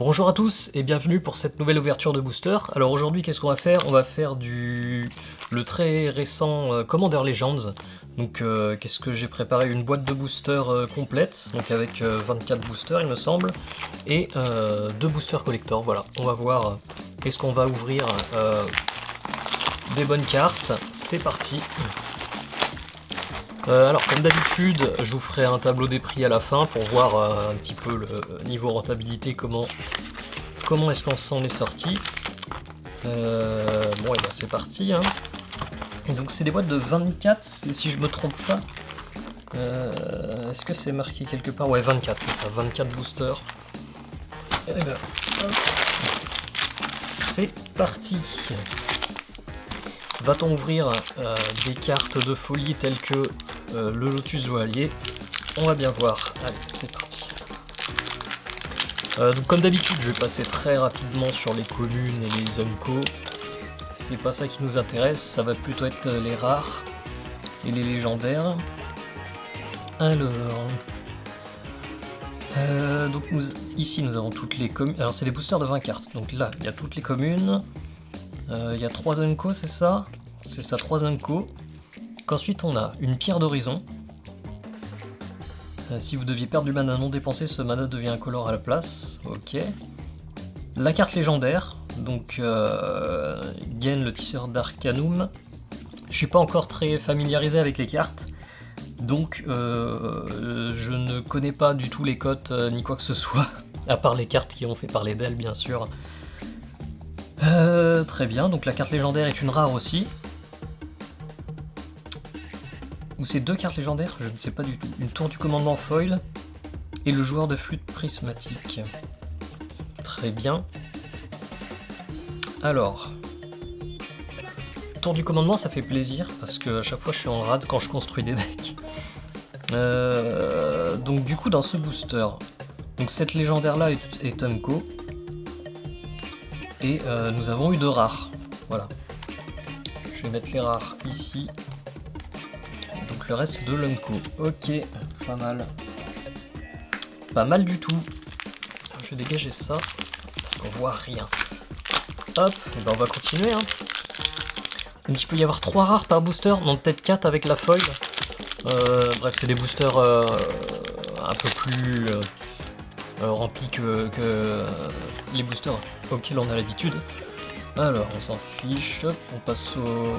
Bonjour à tous et bienvenue pour cette nouvelle ouverture de booster. Alors aujourd'hui qu'est-ce qu'on va faire? On va faire le très récent Commander Legends. Donc qu'est-ce que j'ai préparé? Une boîte de boosters complète, donc avec 24 boosters il me semble, et 2 boosters collector. Voilà, on va voir est-ce qu'on va ouvrir des bonnes cartes. C'est parti. Alors comme d'habitude, je vous ferai un tableau des prix à la fin pour voir un petit peu le niveau rentabilité, comment est-ce qu'on s'en est sorti. Bon et ben c'est parti. Hein. Et donc c'est des boîtes de 24, si je me trompe pas. Est-ce que c'est marqué quelque part? Ouais, 24, c'est ça, 24 boosters. Et ben, c'est parti. Va-t-on ouvrir des cartes de folie telles que le Lotus Joaillier? On va bien voir. Allez, c'est parti. Donc comme d'habitude, je vais passer très rapidement sur les communes et les Unco. C'est pas ça qui nous intéresse, ça va plutôt être les rares et les légendaires. Alors... donc ici nous avons toutes les communes. Alors c'est des boosters de 20 cartes. Donc là, il y a toutes les communes. Il y a 3 Unco, c'est ça? C'est ça, 3 Unco. Qu'ensuite on a une pierre d'horizon. Si vous deviez perdre du mana non dépensé, ce mana devient incolore à la place. Ok. La carte légendaire, donc Gain, le tisseur d'Arcanum. Je suis pas encore très familiarisé avec les cartes, donc je ne connais pas du tout les cotes ni quoi que ce soit, à part les cartes qui ont fait parler d'elles bien sûr. Très bien, donc la carte légendaire est une rare aussi. Ou c'est 2 cartes légendaires? Je ne sais pas du tout. Une tour du commandement foil et le joueur de flûte prismatique. Très bien. Alors, tour du commandement, ça fait plaisir parce que à chaque fois je suis en rade quand je construis des decks. Donc du coup dans ce booster, donc cette légendaire là est Unco et nous avons eu 2 rares. Voilà. Je vais mettre les rares ici. Donc le reste c'est de l'Unco. Ok, pas mal. Pas mal du tout. Je vais dégager ça parce qu'on voit rien. Hop, et ben on va continuer. Hein. Donc il peut y avoir 3 rares par booster, non peut-être 4 avec la foil. Bref, c'est des boosters un peu plus remplis que les boosters auxquels on a l'habitude. Alors, on s'en fiche, on passe au...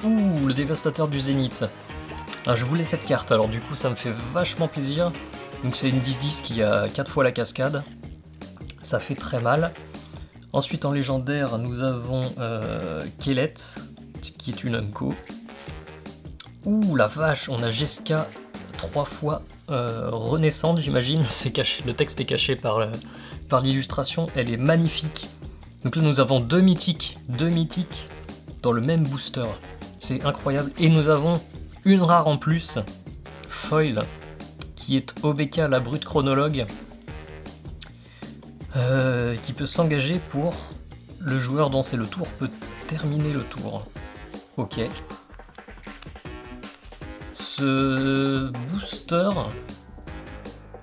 Ouh, le dévastateur du Zénith. Ah, je voulais cette carte, alors du coup ça me fait vachement plaisir. Donc c'est une 10-10 qui a 4 fois la cascade. Ça fait très mal. Ensuite en légendaire, nous avons Kelet, qui est une Unco. Ouh la vache, on a Jeska 3 fois renaissante, j'imagine. C'est caché, le texte est caché par l'illustration, elle est magnifique. Donc là nous avons 2 mythiques dans le même booster. C'est incroyable. Et nous avons une rare en plus, foil, qui est OBK, la brute chronologue, qui peut s'engager pour le joueur dont c'est le tour peut terminer le tour. Ok. Ce booster,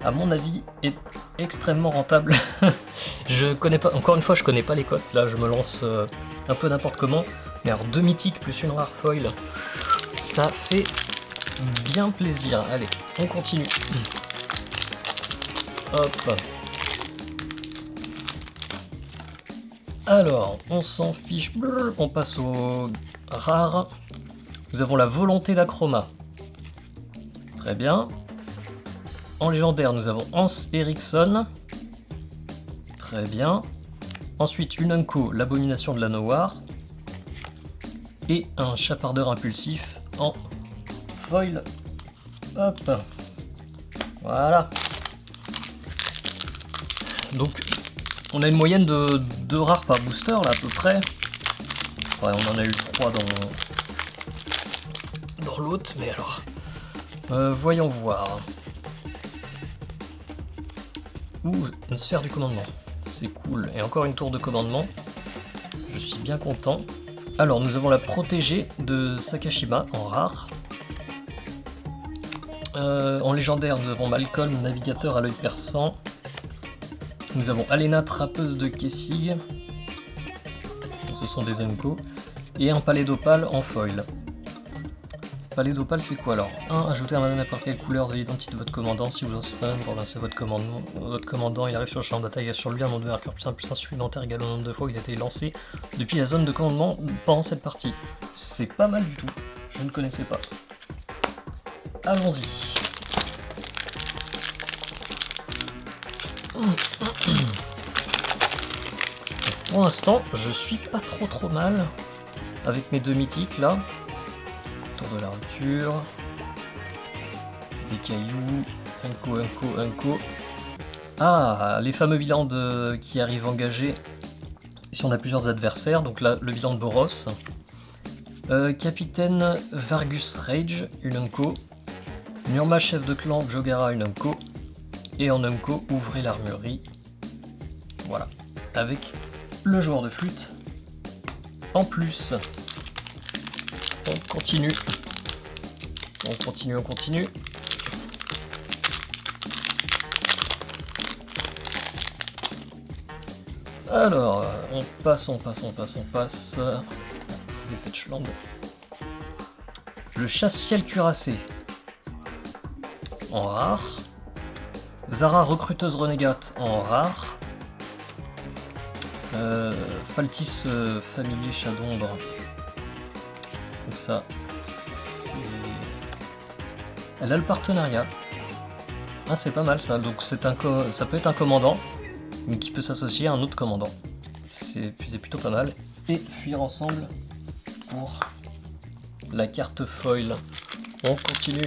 à mon avis, est extrêmement rentable. Je connais pas, encore une fois, je connais pas les cotes. Là, je me lance un peu n'importe comment. Mais alors 2 mythiques plus une rare foil, ça fait bien plaisir. Allez, on continue. Hop. Alors, on s'en fiche. On passe au rare. Nous avons la volonté d'Achroma. Très bien. En légendaire, nous avons Hans Eriksson. Très bien. Ensuite, une Unco, l'abomination de l'anneau noir. Et un chapardeur impulsif en foil. Hop. Voilà. Donc, on a une moyenne de 2 rares par booster, là, à peu près. Ouais, on en a eu 3 dans l'autre, mais alors... voyons voir. Ouh, une sphère du commandement. C'est cool. Et encore une tour de commandement. Je suis bien content. Alors, nous avons la protégée de Sakashima en rare. En légendaire, nous avons Malcolm, navigateur à l'œil perçant. Nous avons Alena, trappeuse de Kessig. Ce sont des Unco. Et un palais d'opale en foil. Palais d'opale, c'est quoi alors? 1. Ajoutez un mana n'importe quelle couleur de l'identité de votre commandant. Si vous lancez un mana pour lancer votre commandant, il arrive sur le champ de bataille, il y a sur lui un nombre de marqueurs plus un supplémentaire égal au nombre de fois où il a été lancé depuis la zone de commandement pendant cette partie. C'est pas mal du tout. Je ne connaissais pas. Allons-y. Pour l'instant, je suis pas trop mal avec mes 2 mythiques là. Tour de la rupture. Des cailloux. Unco. Ah, les fameux bilans qui arrivent engagés si on a plusieurs adversaires. Donc là, le bilan de Boros. Capitaine Vargus Rage, une Unco. Nurma, chef de clan, Jogara, une Unco. Et en Unco, ouvrez l'armurerie. Voilà. Avec le joueur de flûte. En plus. On continue. On continue. Alors, on passe. Des Fetchland. Le chasse-ciel cuirassé. En rare. Zara, recruteuse renégate, en rare. Faltis, familier chat d'ombre. Ça, c'est... Elle a le partenariat. Ah, c'est pas mal ça. Donc ça peut être un commandant, mais qui peut s'associer à un autre commandant. C'est plutôt pas mal. Et fuir ensemble pour la carte foil. On continue.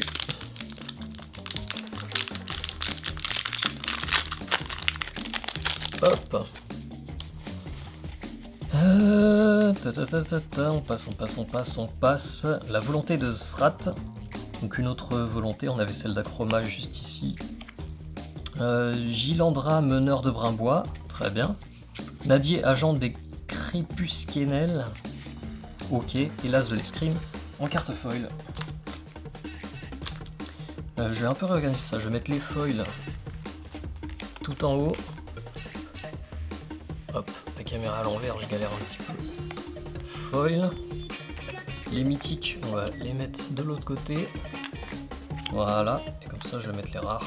Hop. On passe. La volonté de Srat. Donc une autre volonté, on avait celle d'Acroma juste ici. Gilandra, meneur de Brimbois, très bien. Nadier, agent des Crépusquenels. Ok, et l'as de l'escrime en carte foil. Je vais un peu réorganiser ça, je vais mettre les foils tout en haut. Hop, la caméra à l'envers, je galère un petit peu. Foil. Les mythiques, on va les mettre de l'autre côté. Voilà, et comme ça je vais mettre les rares.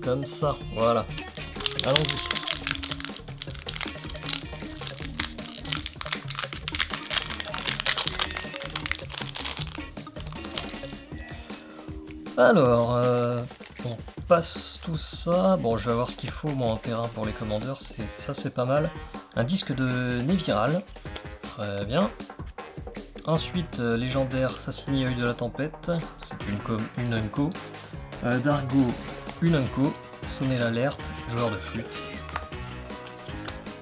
Comme ça, voilà. Allons-y. Alors, on passe tout ça. Bon, je vais avoir ce qu'il faut moi en terrain pour les commandeurs, ça c'est pas mal. Un disque de Neviral, très bien. Ensuite, légendaire Sassini, œil de la tempête, c'est une Unco. Dargo, une Unco. Sonner l'alerte, joueur de flûte.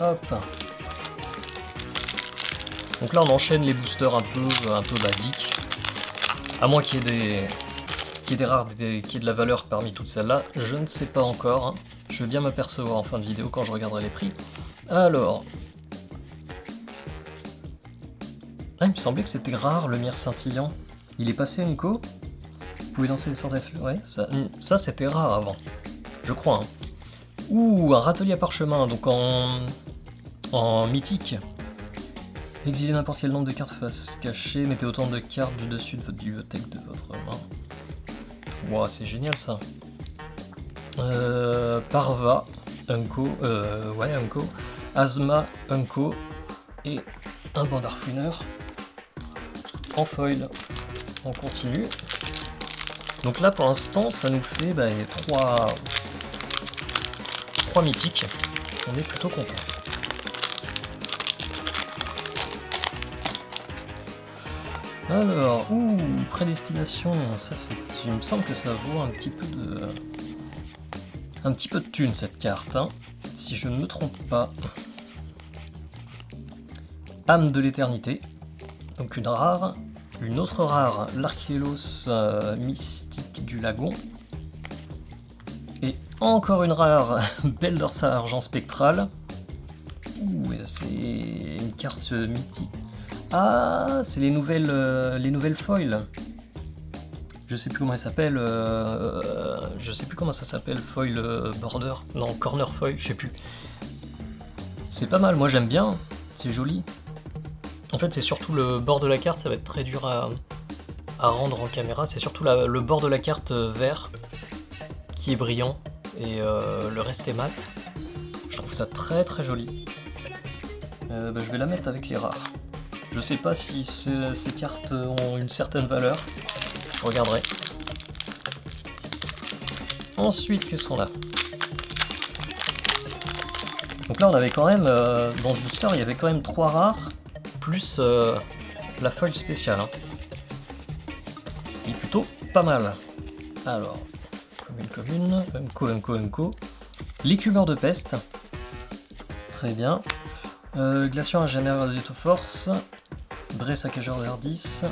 Hop. Donc là on enchaîne les boosters un peu basiques. À moins qu'il y ait des rares, qu'il y ait de la valeur parmi toutes celles-là, je ne sais pas encore. Hein. Je vais bien m'apercevoir en fin de vidéo quand je regarderai les prix. Alors... Ah, il me semblait que c'était rare le mire scintillant. Il est passé Unco. Vous pouvez lancer des sorts d'effets. Ouais, ça c'était rare avant. Je crois. Hein. Ouh, un râtelier à parchemin, donc en mythique. Exilez n'importe quel nombre de cartes face cachée, mettez autant de cartes du dessus de votre bibliothèque de votre main. Wow, c'est génial ça. Parva, Unco, Unco. Asma, Unco. Et un bandarfouineur. En foil. On continue. Donc là pour l'instant ça nous fait 3 mythiques. On est plutôt content. Alors, prédestination, ça c'est. Il me semble que ça vaut un petit peu de thune cette carte, hein, si je ne me trompe pas. Âme de l'éternité, donc une rare. Une autre rare, l'Archélos mystique du lagon. Et encore une rare, Belle d'Orsa argent spectral. C'est une carte mythique. Ah, c'est les nouvelles foils. Je sais plus comment elle s'appelle. Je sais plus comment ça s'appelle. Foil border. Non, corner foil, je sais plus. C'est pas mal, moi j'aime bien. C'est joli. En fait, c'est surtout le bord de la carte, ça va être très dur à rendre en caméra. C'est surtout le bord de la carte vert qui est brillant et le reste est mat. Je trouve ça très très joli. Je vais la mettre avec les rares. Je sais pas si ces cartes ont une certaine valeur. Je regarderai. Ensuite, qu'est-ce qu'on a? Donc là, on avait quand même, dans ce booster, il y avait quand même 3 rares, plus la foil spéciale. Hein. Ce qui est plutôt pas mal. Alors, commune, Unco. L'écumeur de peste. Très bien. Glaciant ingénieur de force. Bray saccageur de R10.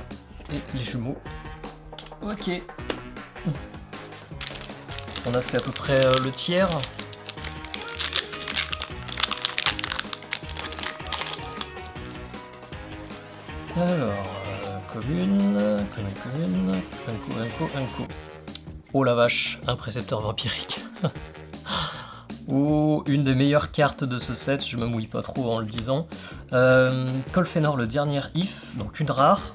Et les jumeaux. Ok. On a fait à peu près le tiers. Alors, commune. Unco. Oh la vache, un précepteur vampirique. Oh, une des meilleures cartes de ce set, je me mouille pas trop en le disant. Colfenor, le dernier if, donc une rare.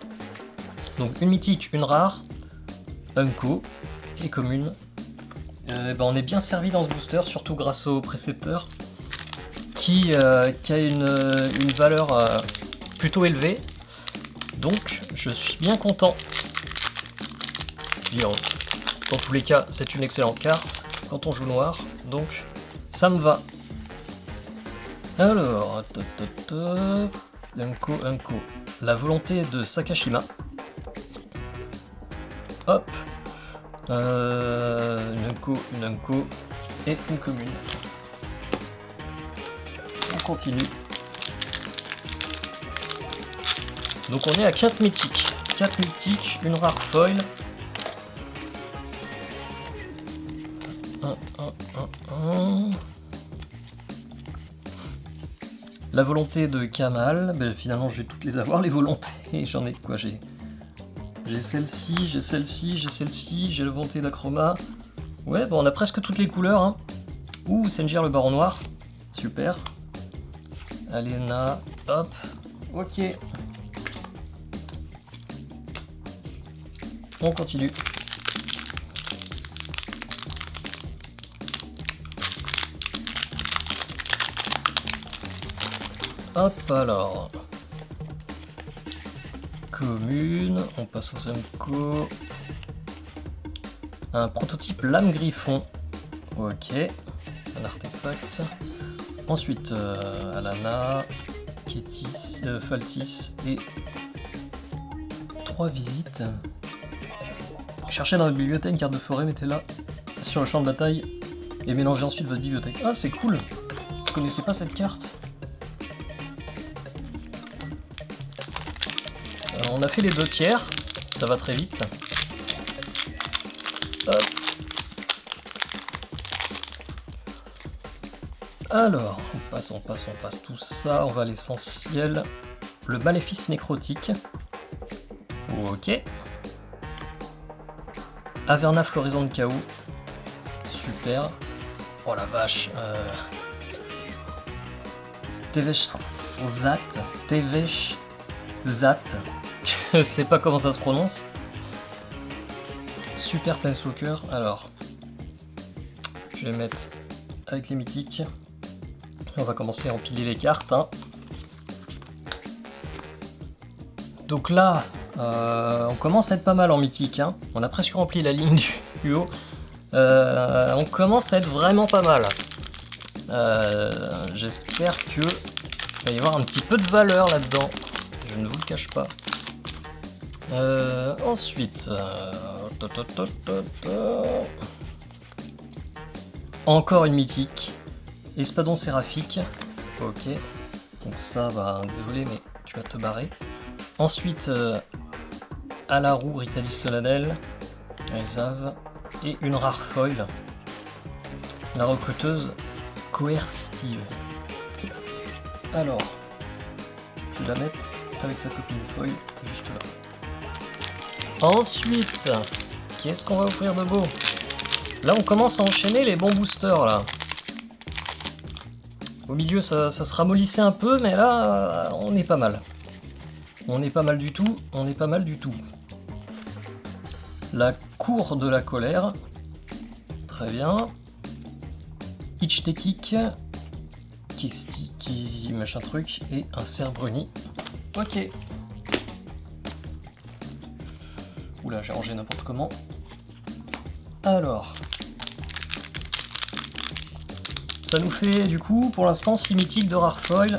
Donc une mythique, une rare. Unco et commune. On est bien servi dans ce booster, surtout grâce au précepteur, qui a une valeur plutôt élevée. Donc je suis bien content. Dans tous les cas, c'est une excellente carte quand on joue noir, donc ça me va. Alors, Unco. La volonté de Sakashima. Hop. Une Unco et une commune. On continue. Donc on est à 4 mythiques. 4 mythiques, une rare foil. La volonté de Kamal. Finalement je vais toutes les avoir les volontés. J'en ai quoi? J'ai celle-ci, j'ai la volonté d'Achroma. Ouais, on a presque toutes les couleurs. Hein. Ouh, Sengir le baron noir. Super. Alena, hop. Ok. On continue. Hop, alors. Commune, on passe aux Unco. Un prototype lame griffon. Ok. Un artefact. Ensuite, Alana, Kétis, Faltis et 3 visites. Cherchez dans votre bibliothèque une carte de forêt, mettez-la sur le champ de bataille et mélangez ensuite votre bibliothèque. Ah, c'est cool! Je connaissais pas cette carte. Alors, on a fait les 2 tiers, ça va très vite. Hop. Alors, on passe tout ça, on va à l'essentiel. Le maléfice nécrotique. Ok. Averna floraison de chaos. Super. Oh la vache. Tevesh Zat. Je sais pas comment ça se prononce. Super Planeswalker. Alors, je vais mettre avec les mythiques. On va commencer à empiler les cartes. Hein. Donc là, on commence à être pas mal en mythique. Hein. On a presque rempli la ligne du haut. On commence à être vraiment pas mal. J'espère que il va y avoir un petit peu de valeur là-dedans. Je ne vous le cache pas. Ensuite, encore une mythique. Espadon séraphique. Ok. Donc ça va, désolé, mais tu vas te barrer. Ensuite, à la roue, Ritalis solennel, Réserve, et une rare foil. La recruteuse coercitive. Alors, je vais la mettre avec sa copine foil juste là. Ensuite, Qu'est-ce qu'on va offrir de beau? Là, on commence à enchaîner les bons boosters, là. Au milieu, ça se ramollissait un peu, mais là, on est pas mal. On est pas mal du tout, on est pas mal du tout. La cour de la colère. Très bien. Ichtekik. Kesti, machin truc. Et un cerf bruni. Ok. Oula, j'ai rangé n'importe comment. Alors. Ça nous fait du coup, pour l'instant, 6 mythiques de rare foil.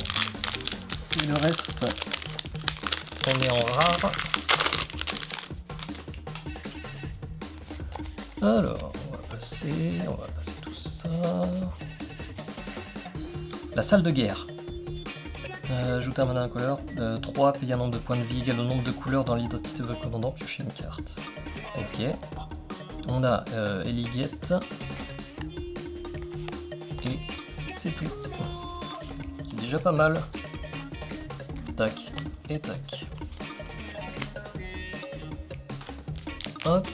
Et le reste, on est en rare. Alors, on va passer tout ça. La salle de guerre. Ajouter un mana incolore. 3, payer un nombre de points de vie égal au nombre de couleurs dans l'identité de votre commandant, piocher une carte. Ok. On a Eliguette. Et c'est tout. C'est déjà pas mal. Tac et tac. Hop.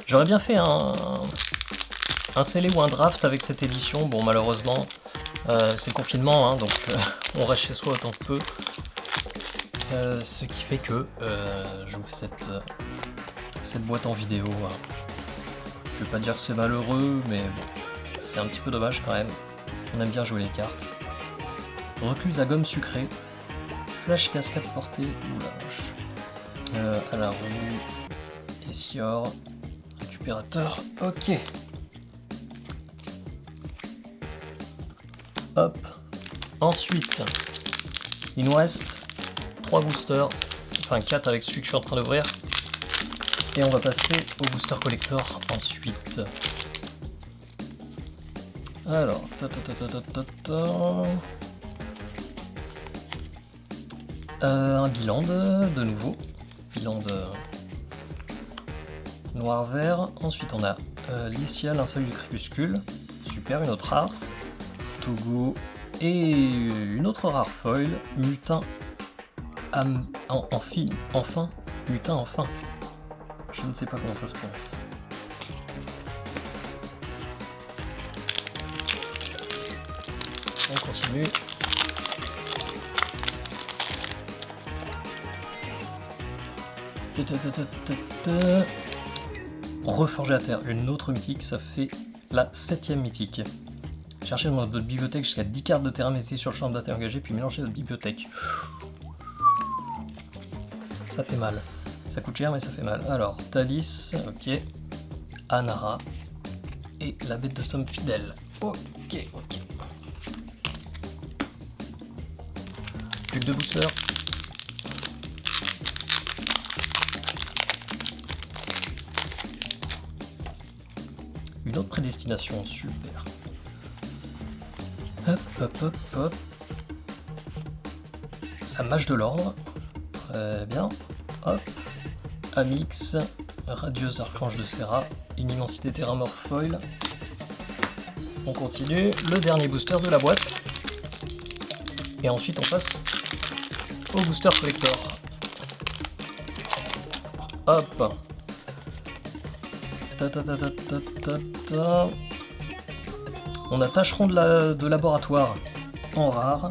J'aurais bien fait un scellé ou un draft avec cette édition. Bon, malheureusement, c'est le confinement, hein, donc on reste chez soi autant que peu. Ce qui fait que j'ouvre cette boîte en vidéo. Hein. Je vais pas dire que c'est malheureux, mais bon, c'est un petit peu dommage quand même. On aime bien jouer les cartes. Recluse à gomme sucrée. Flash cascade portée. Ouh la vache. À la roue. Essior. Récupérateur. Ok. Hop. Ensuite, il nous reste 3 boosters. Enfin 4 avec celui que je suis en train d'ouvrir. Et on va passer au booster collector ensuite. Alors, un bilan de nouveau. Bilan de noir-vert. Ensuite, on a Lycia, l'insecte du crépuscule. Super, une autre rare. Togo. Et une autre rare foil. Mutin. Enfin. Mutin, enfin. Je ne sais pas comment ça se prononce. On continue. Reforger à terre, une autre mythique, ça fait la 7ème mythique. Cherchez dans votre bibliothèque jusqu'à 10 cartes de terrain, mettez sur le champ de bataille engagé, puis mélangez votre bibliothèque. Ça fait mal. Ça coûte cher, mais ça fait mal. Alors, Thalys, ok. Anara. Et la bête de somme fidèle. Ok. Plus que 2 boosters. Une autre prédestination, super. Hop. La mage de l'ordre. Très bien. Hop. Amix. Radieuse archange de Serra. Une immensité terramorph foil. On continue. Le dernier booster de la boîte. Et ensuite on passe au booster collector. Hop. On a tâcheron de laboratoire en rare.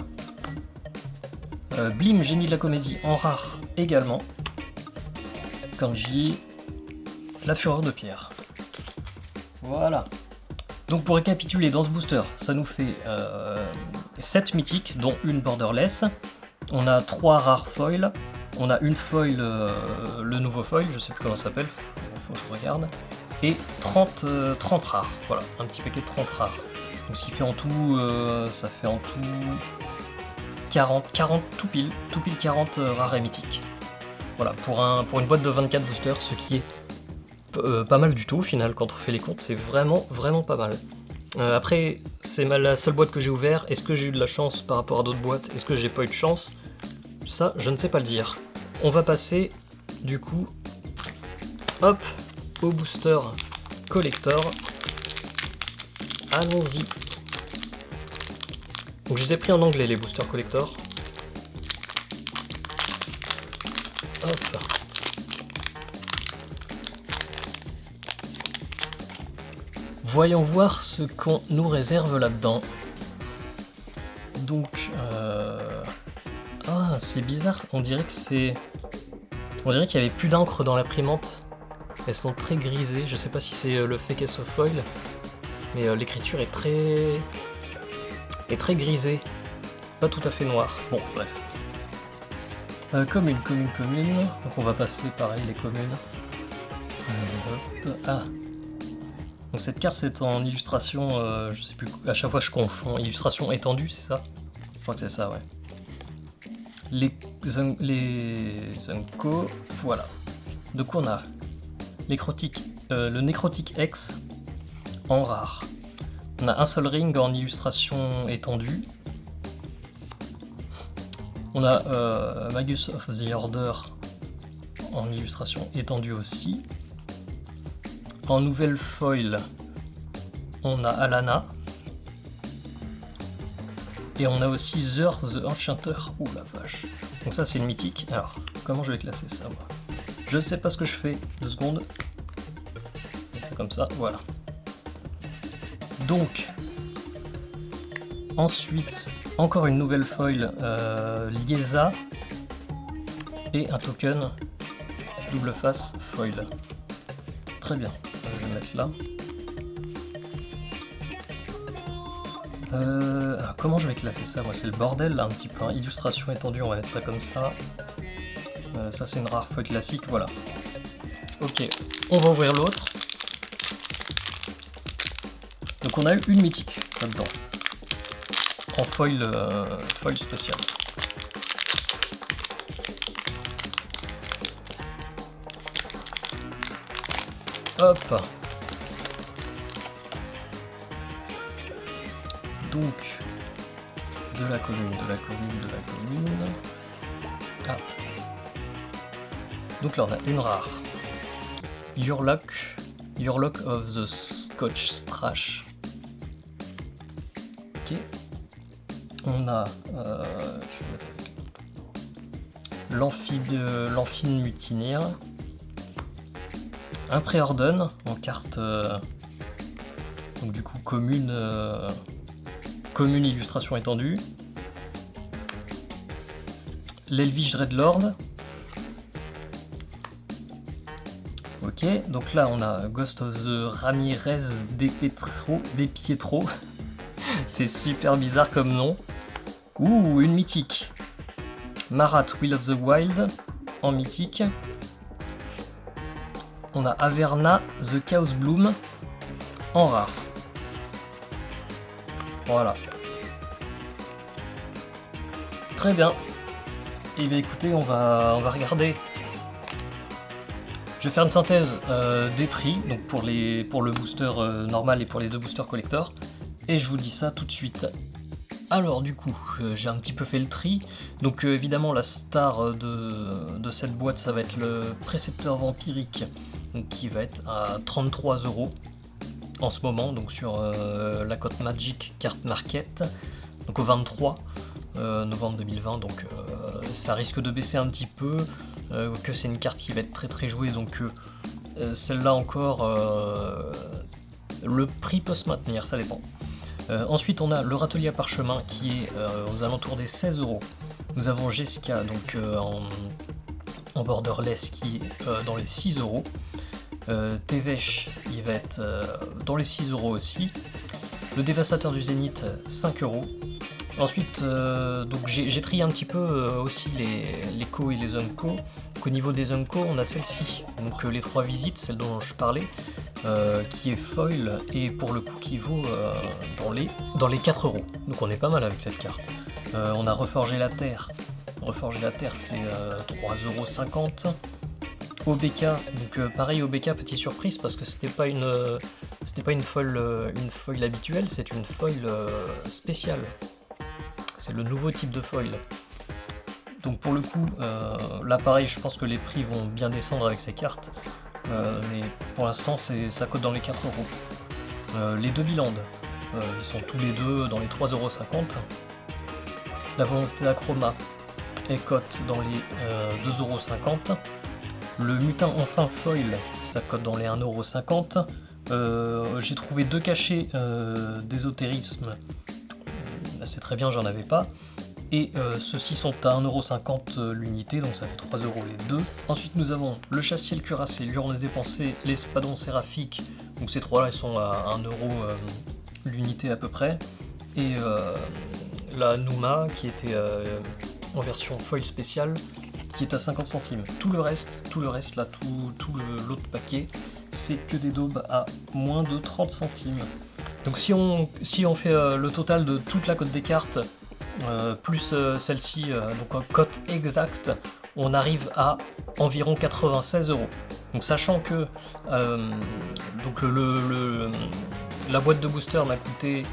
Blim, génie de la comédie en rare également. Kanji, la fureur de pierre. Voilà. Donc pour récapituler, dans ce booster, ça nous fait 7 mythiques, dont une borderless. On a 3 rares foils. On a une foil, le nouveau foil, je sais plus comment ça s'appelle, faut que je regarde. Et 30 rares, voilà, un petit paquet de 30 rares. Donc ce qui fait en tout, ça fait en tout 40, tout pile 40 rares et mythiques. Voilà, pour une boîte de 24 boosters, ce qui est pas mal du tout au final, quand on fait les comptes, c'est vraiment pas mal. Après, c'est la seule boîte que j'ai ouverte. Est-ce que j'ai eu de la chance par rapport à d'autres boîtes? Est-ce que j'ai pas eu de chance? Ça, je ne sais pas le dire. On va passer, du coup, hop, au booster collector. Allons-y. Donc je les ai pris en anglais, les boosters collector. Hop. Voyons voir ce qu'on nous réserve là-dedans. Donc, ah, c'est bizarre. On dirait qu'il y avait plus d'encre dans l'imprimante. Elles sont très grisées. Je sais pas si c'est le fait qu'elles soient foil, mais l'écriture est très grisée. Pas tout à fait noire. Bon, bref. Commune. Donc on va passer pareil les communes. Hop. Ah. Donc cette carte c'est en illustration, je sais plus, à chaque fois je confonds. Illustration étendue, c'est ça? Je crois que c'est ça, ouais. Les Unco, voilà. Donc on a le Nécrotique X en rare. On a un seul ring en illustration étendue. On a Magus of the Order en illustration étendue aussi. En nouvelle foil, on a Alana. Et on a aussi Zer the Enchanter. Ouh la vache. Donc ça c'est une mythique. Alors, comment je vais classer ça moi? Je ne sais pas ce que je fais. 2 secondes. C'est comme ça, voilà. Donc, ensuite, encore une nouvelle foil, Liesa. Et un token double face foil. Très bien, ça je vais le mettre là. Comment je vais classer ça? Moi, c'est le bordel là un petit peu. Hein. Illustration étendue, on va mettre ça comme ça. Ça, c'est une rare foil classique, voilà. Ok, on va ouvrir l'autre. Donc, on a eu une mythique là-dedans. En foil, foil spécial. Hop. Donc, de la commune. Ah. Donc là on a une rare. Yurlock of the Scotch Strash. Ok. On a l'amphine mutinière. Un préordonne en carte donc du coup commune illustration étendue. L'Elvish Dreadlord. Ok, donc là on a Ghost of the Ramirez des Pietro. C'est super bizarre comme nom. Ouh, une mythique. Marat Will of the Wild en mythique. On a Averna the Chaos Bloom en rare. Voilà. Très bien. Et bien écoutez, on va regarder. Je vais faire une synthèse des prix, donc pour le booster normal et pour les 2 boosters collector. Et je vous dis ça tout de suite. Alors du coup, j'ai un petit peu fait le tri. Donc évidemment la star de cette boîte, ça va être le Précepteur Vampirique, donc, qui va être à 33 € en ce moment, donc sur la cote Magic Card Market, donc au 23 novembre 2020, donc ça risque de baisser un petit peu, que c'est une carte qui va être très très jouée, donc celle-là encore, le prix peut se maintenir, ça dépend. Ensuite on a le Râtelier à Parchemin qui est aux alentours des 16 €. Nous avons Jessica donc en borderless qui est dans les 6 €. Tevesh il va être dans les 6 € aussi. Le Dévastateur du Zénith 5 €. Ensuite donc j'ai trié un petit peu aussi les co et les unco. Donc au niveau des unco on a celle-ci, donc les 3 visites, celle dont je parlais, qui est foil et pour le coup qui vaut dans les 4 €. Donc on est pas mal avec cette carte. On a Reforger la Terre. Reforger la Terre c'est 3,50 €. OBK, donc pareil OBK, petite surprise parce que c'était pas une foil habituelle, c'est une foil spéciale. C'est le nouveau type de foil. Donc pour le coup, là pareil, je pense que les prix vont bien descendre avec ces cartes, mais pour l'instant ça cote dans les 4 €. Les 2 Bilandes, ils sont tous les deux dans les 3,50 €. La Volonté d'Achroma est cote dans les 2,50 €. Le Mutin Enfin Foil, ça cote dans les 1,50 €. J'ai trouvé 2 cachets d'ésotérisme, c'est très bien, j'en avais pas. Et ceux-ci sont à 1,50€ l'unité, donc ça fait 3€ les deux. Ensuite nous avons le chassier, le cuirassé, l'urne dépensée, l'espadon séraphique, donc ces trois-là ils sont à 1€ l'unité à peu près. Et la Nouma qui était en version foil spéciale, qui est à 50 centimes. Tout le reste là, tout l'autre paquet, c'est que des daubes à moins de 30 centimes. Donc si on fait le total de toute la cote des cartes, plus celle-ci, donc en cote exacte, on arrive à environ 96€. Donc sachant que donc la boîte de booster m'a coûté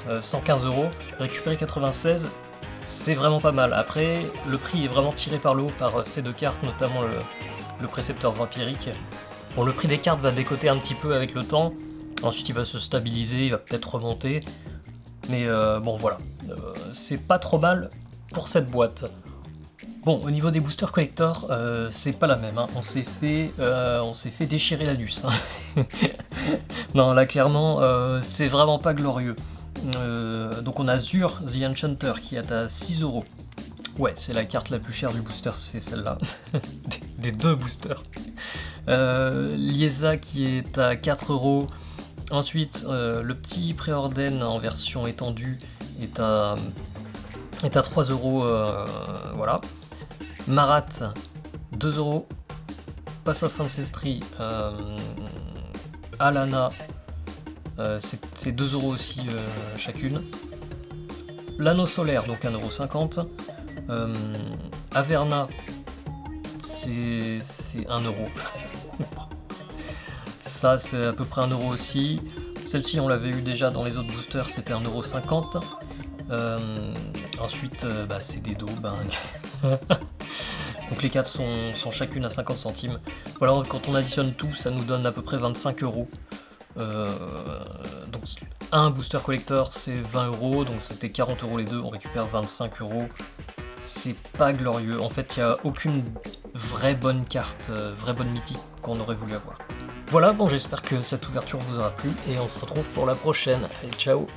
115€, récupérer 96, c'est vraiment pas mal. Après, le prix est vraiment tiré par le haut par ces deux cartes, notamment le précepteur vampirique. Bon, le prix des cartes va décoter un petit peu avec le temps, ensuite il va se stabiliser, il va peut-être remonter, mais bon voilà, c'est pas trop mal pour cette boîte. Bon, au niveau des boosters collector, c'est pas la même, hein. On s'est fait déchirer l'anus. Hein. Non, là clairement, c'est vraiment pas glorieux. Donc on a Zur the Enchanter qui est à 6€. Ouais, c'est la carte la plus chère du booster, c'est celle-là. des deux boosters. Liesa qui est à 4€. Ensuite, le petit Préorden en version étendue est à 3€. Voilà. Marat, 2€. Pass of Ancestry, Alana, c'est 2€ aussi chacune. L'anneau solaire, donc 1,50€. Averna, c'est 1€. Ça, c'est à peu près 1€ aussi. Celle-ci, on l'avait eu déjà dans les autres boosters, c'était 1,50€. Ensuite, c'est des daubes. Hein. Donc les 4 sont chacune à 50 centimes. Voilà, quand on additionne tout, ça nous donne à peu près 25€. Donc un booster collector c'est 20€, donc c'était 40€ les deux, on récupère 25€. C'est pas glorieux, en fait il n'y a aucune vraie bonne carte, vraie bonne mythique qu'on aurait voulu avoir. Voilà, bon j'espère que cette ouverture vous aura plu et on se retrouve pour la prochaine. Allez, ciao!